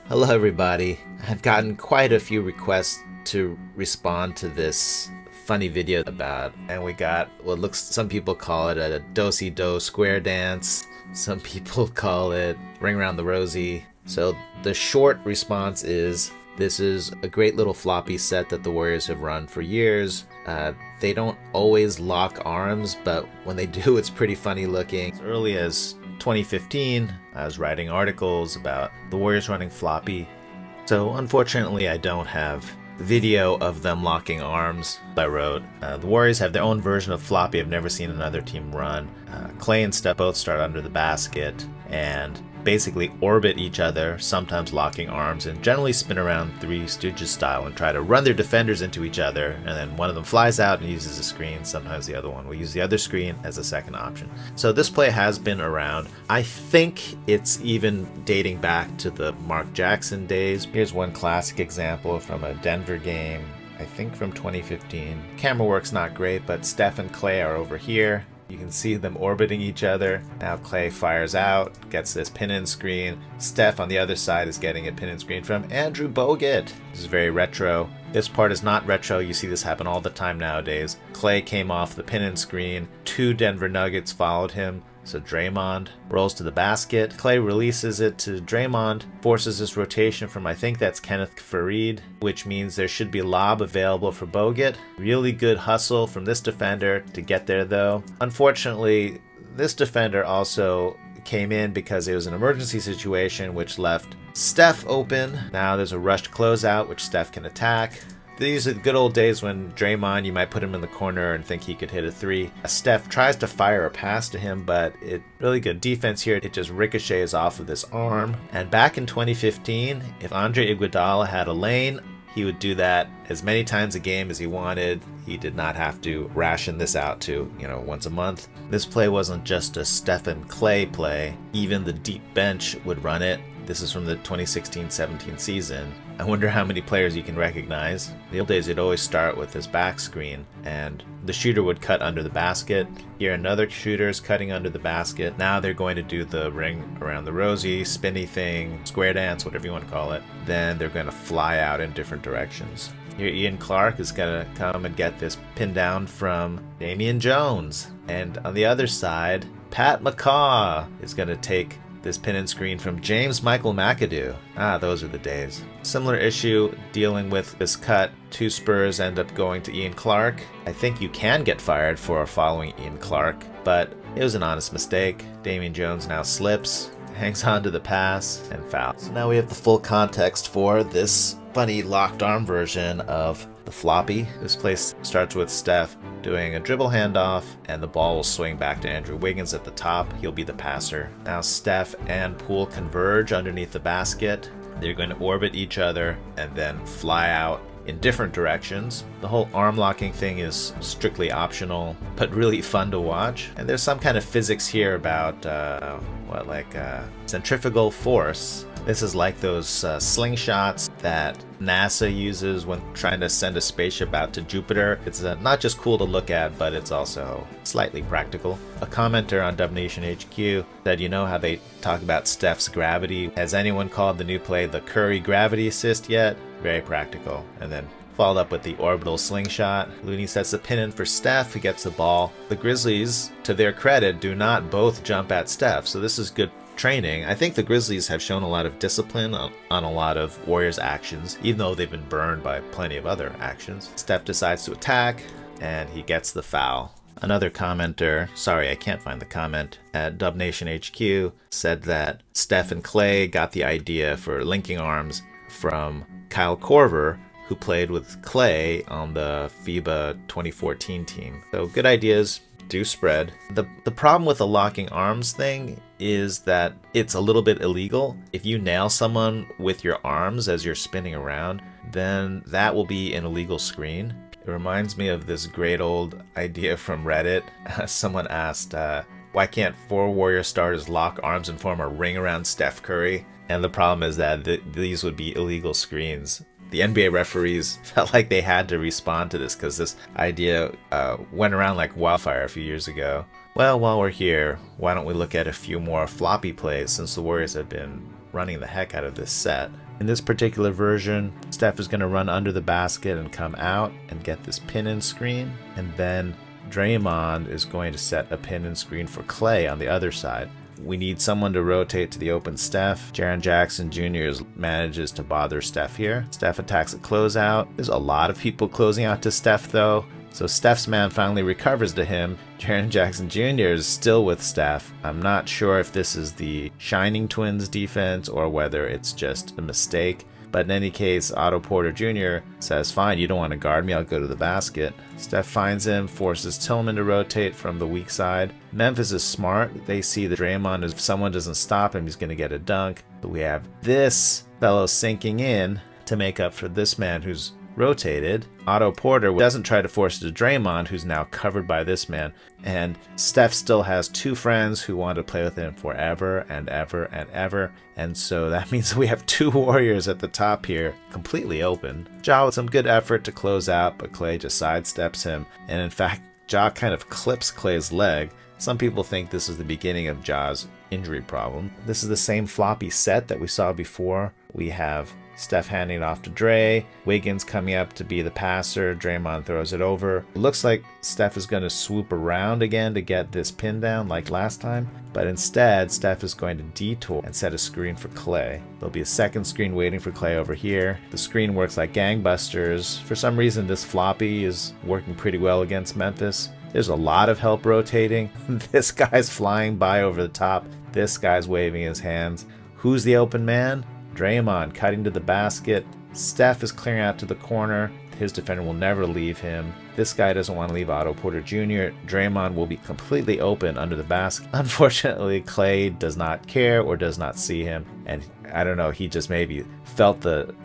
Hello everybody. I've gotten quite a few requests to respond to this funny video about, and we got what looks, some people call it a do-si-do square dance, some people call it ring around the Rosie. So the short response is, this is a great little floppy set that the Warriors have run for years. They don't always lock arms, but when they do, it's pretty funny looking. As early as 2015, I was writing articles about the Warriors running floppy. So unfortunately, I don't have video of them locking arms. I wrote, the Warriors have their own version of floppy I've never seen another team run. Klay and Steph both start under the basket and basically orbit each other, sometimes locking arms, and generally spin around Three Stooges style and try to run their defenders into each other, and then one of them flies out and uses a screen. Sometimes the other one will use the other screen as a second option. So this play has been around. I think it's even dating back to the Mark Jackson days. Here's one classic example from a Denver game, I think from 2015. Camera work's not great, but Steph and Klay are over here. You can see them orbiting each other. Now Klay fires out, gets this pin-in screen. Steph on the other side is getting a pin-in screen from Andrew Bogut. This is very retro. This part is not retro. You see this happen all the time nowadays. Klay came off the pin-in screen. 2 Denver Nuggets followed him. So Draymond rolls to the basket. Klay releases it to Draymond, forces this rotation from, I think that's Kenneth Fareed, which means there should be lob available for Bogut. Really good hustle from this defender to get there though. Unfortunately, this defender also came in because it was an emergency situation which left Steph open. Now there's a rushed closeout which Steph can attack. These are the good old days when Draymond, you might put him in the corner and think he could hit a 3. Steph tries to fire a pass to him, but it really good defense here. It just ricochets off of this arm. And back in 2015, if Andre Iguodala had a lane, he would do that as many times a game as he wanted. He did not have to ration this out to, once a month. This play wasn't just a Steph and Klay play. Even the deep bench would run it. This is from the 2016-17 season. I wonder how many players you can recognize. In the old days, you'd always start with this back screen, and the shooter would cut under the basket. Here, another shooter is cutting under the basket. Now they're going to do the ring around the Rosie, spinny thing, square dance, whatever you want to call it. Then they're going to fly out in different directions. Here, Ian Clark is going to come and get this pin down from Damian Jones. And on the other side, Pat McCaw is going to take this pin and screen from Michael McAdoo. Those are the days. Similar issue dealing with this cut. 2 Spurs end up going to Ian Clark. I think you can get fired for following Ian Clark, but it was an honest mistake. Damian Jones now slips, hangs on to the pass, and fouls. So now we have the full context for this funny locked arm version of the floppy. This play starts with Steph doing a dribble handoff, and the ball will swing back to Andrew Wiggins at the top. He'll be the passer. Now Steph and Poole converge underneath the basket. They're going to orbit each other and then fly out in different directions. The whole arm locking thing is strictly optional, but really fun to watch. And there's some kind of physics here about centrifugal force. This is like those slingshots that NASA uses when trying to send a spaceship out to Jupiter. It's not just cool to look at, but it's also slightly practical. A commenter on Dubnation HQ said, how they talk about Steph's gravity. Has anyone called the new play the Curry gravity assist yet? Very practical. And then followed up with the orbital slingshot. Looney sets the pin in for Steph, who gets the ball. The Grizzlies, to their credit, do not both jump at Steph, so this is good training. I think the Grizzlies have shown a lot of discipline on a lot of Warriors actions, even though they've been burned by plenty of other actions. Steph decides to attack, and he gets the foul. Another commenter, sorry I can't find the comment, at Dubnation HQ said that Steph and Klay got the idea for linking arms from Kyle Korver, who played with Klay on the FIBA 2014 team. So good ideas do spread. The problem with the locking arms thing is that it's a little bit illegal. If you nail someone with your arms as you're spinning around, then that will be an illegal screen. It reminds me of this great old idea from Reddit. Someone asked, why can't 4 Warrior starters lock arms and form a ring around Steph Curry? And the problem is that these would be illegal screens. The NBA referees felt like they had to respond to this because this idea went around like wildfire a few years ago. Well, while we're here, why don't we look at a few more floppy plays since the Warriors have been running the heck out of this set. In this particular version, Steph is going to run under the basket and come out and get this pin-in screen. And then Draymond is going to set a pin-in screen for Klay on the other side. We need someone to rotate to the open Steph. Jaren Jackson Jr. manages to bother Steph here. Steph attacks a closeout. There's a lot of people closing out to Steph though. So Steph's man finally recovers to him. Jaren Jackson Jr. is still with Steph. I'm not sure if this is the Shining Twins defense or whether it's just a mistake. But in any case, Otto Porter Jr. says, fine, you don't want to guard me, I'll go to the basket. Steph finds him, forces Tillman to rotate from the weak side. Memphis is smart. They see that Draymond, if someone doesn't stop him, he's going to get a dunk. But we have this fellow sinking in to make up for this man who's rotated. Otto Porter doesn't try to force it to Draymond, who's now covered by this man. And Steph still has two friends who want to play with him forever and ever and ever. And so that means we have two Warriors at the top here, completely open. Ja with some good effort to close out, but Klay just sidesteps him. And in fact, Ja kind of clips Klay's leg. Some people think this is the beginning of Ja's injury problem. This is the same floppy set that we saw before. We have Steph handing it off to Dre, Wiggins coming up to be the passer, Draymond throws it over. It looks like Steph is going to swoop around again to get this pin down like last time, but instead Steph is going to detour and set a screen for Klay. There'll be a second screen waiting for Klay over here. The screen works like gangbusters. For some reason this floppy is working pretty well against Memphis. There's a lot of help rotating. This guy's flying by over the top. This guy's waving his hands. Who's the open man? Draymond cutting to the basket. Steph is clearing out to the corner. His defender will never leave him. This guy doesn't want to leave Otto Porter Jr. Draymond will be completely open under the basket. Unfortunately, Klay does not care or does not see him. And I don't know, he just maybe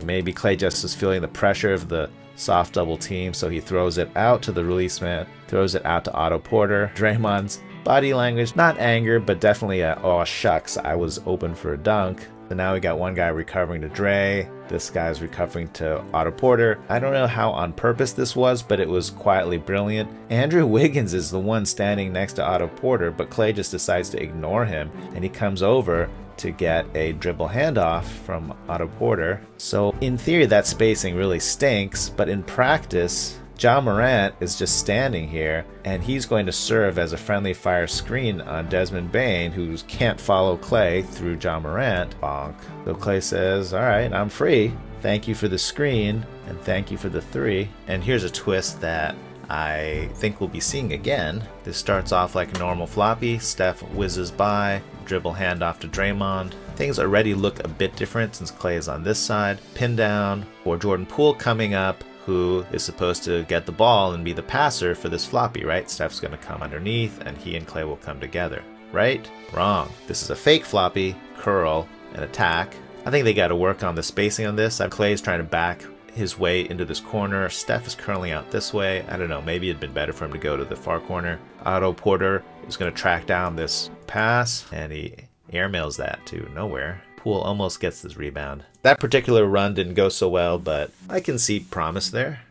maybe Klay just is feeling the pressure of the soft double team, so he throws it out to the release man, throws it out to Otto Porter. Draymond's body language, not anger, but definitely oh shucks, I was open for a dunk. So now we got one guy recovering to Dre. This guy's recovering to Otto Porter. I don't know how on purpose this was, but it was quietly brilliant. Andrew Wiggins is the one standing next to Otto Porter, but Klay just decides to ignore him, and he comes over to get a dribble handoff from Otto Porter. So in theory, that spacing really stinks, but in practice, Ja Morant is just standing here, and he's going to serve as a friendly fire screen on Desmond Bane, who can't follow Klay through Ja Morant. Bonk. So Klay says, all right, I'm free. Thank you for the screen, and thank you for the three. And here's a twist that I think we'll be seeing again. This starts off like a normal floppy. Steph whizzes by, dribble handoff to Draymond. Things already look a bit different since Klay is on this side. Pin down for Jordan Poole coming up, who is supposed to get the ball and be the passer for this floppy, right? Steph's going to come underneath, and he and Klay will come together, right? Wrong. This is a fake floppy, curl, and attack. I think they got to work on the spacing on this. Klay is trying to back his way into this corner. Steph is curling out this way. I don't know, maybe it'd been better for him to go to the far corner. Otto Porter is going to track down this pass, and he airmails that to nowhere. Poole almost gets this rebound. That particular run didn't go so well, but I can see promise there.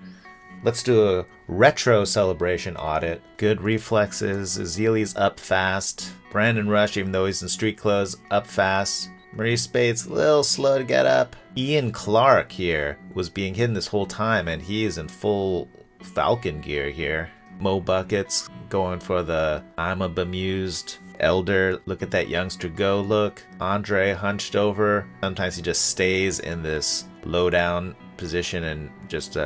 Let's do a retro celebration audit. Good reflexes. Ezeli's up fast. Brandon Rush, even though he's in street clothes, up fast. Maurice Spates, a little slow to get up. Ian Clark here was being hidden this whole time, and he is in full Falcon gear here. Mo Buckets going for the I'm a bemused elder, look at that youngster go look. Andre hunched over. Sometimes he just stays in this low down position and just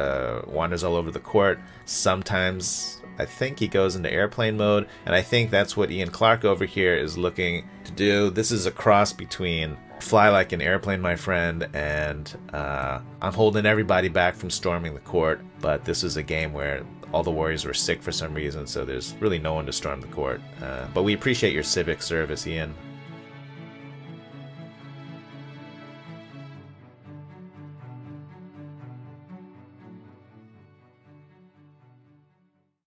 wanders all over the court. Sometimes I think he goes into airplane mode, and I think that's what Ian Clark over here is looking to do. This is a cross between fly like an airplane, my friend, and I'm holding everybody back from storming the court, but this is a game where all the Warriors were sick for some reason, so there's really no one to storm the court. But we appreciate your civic service, Ian.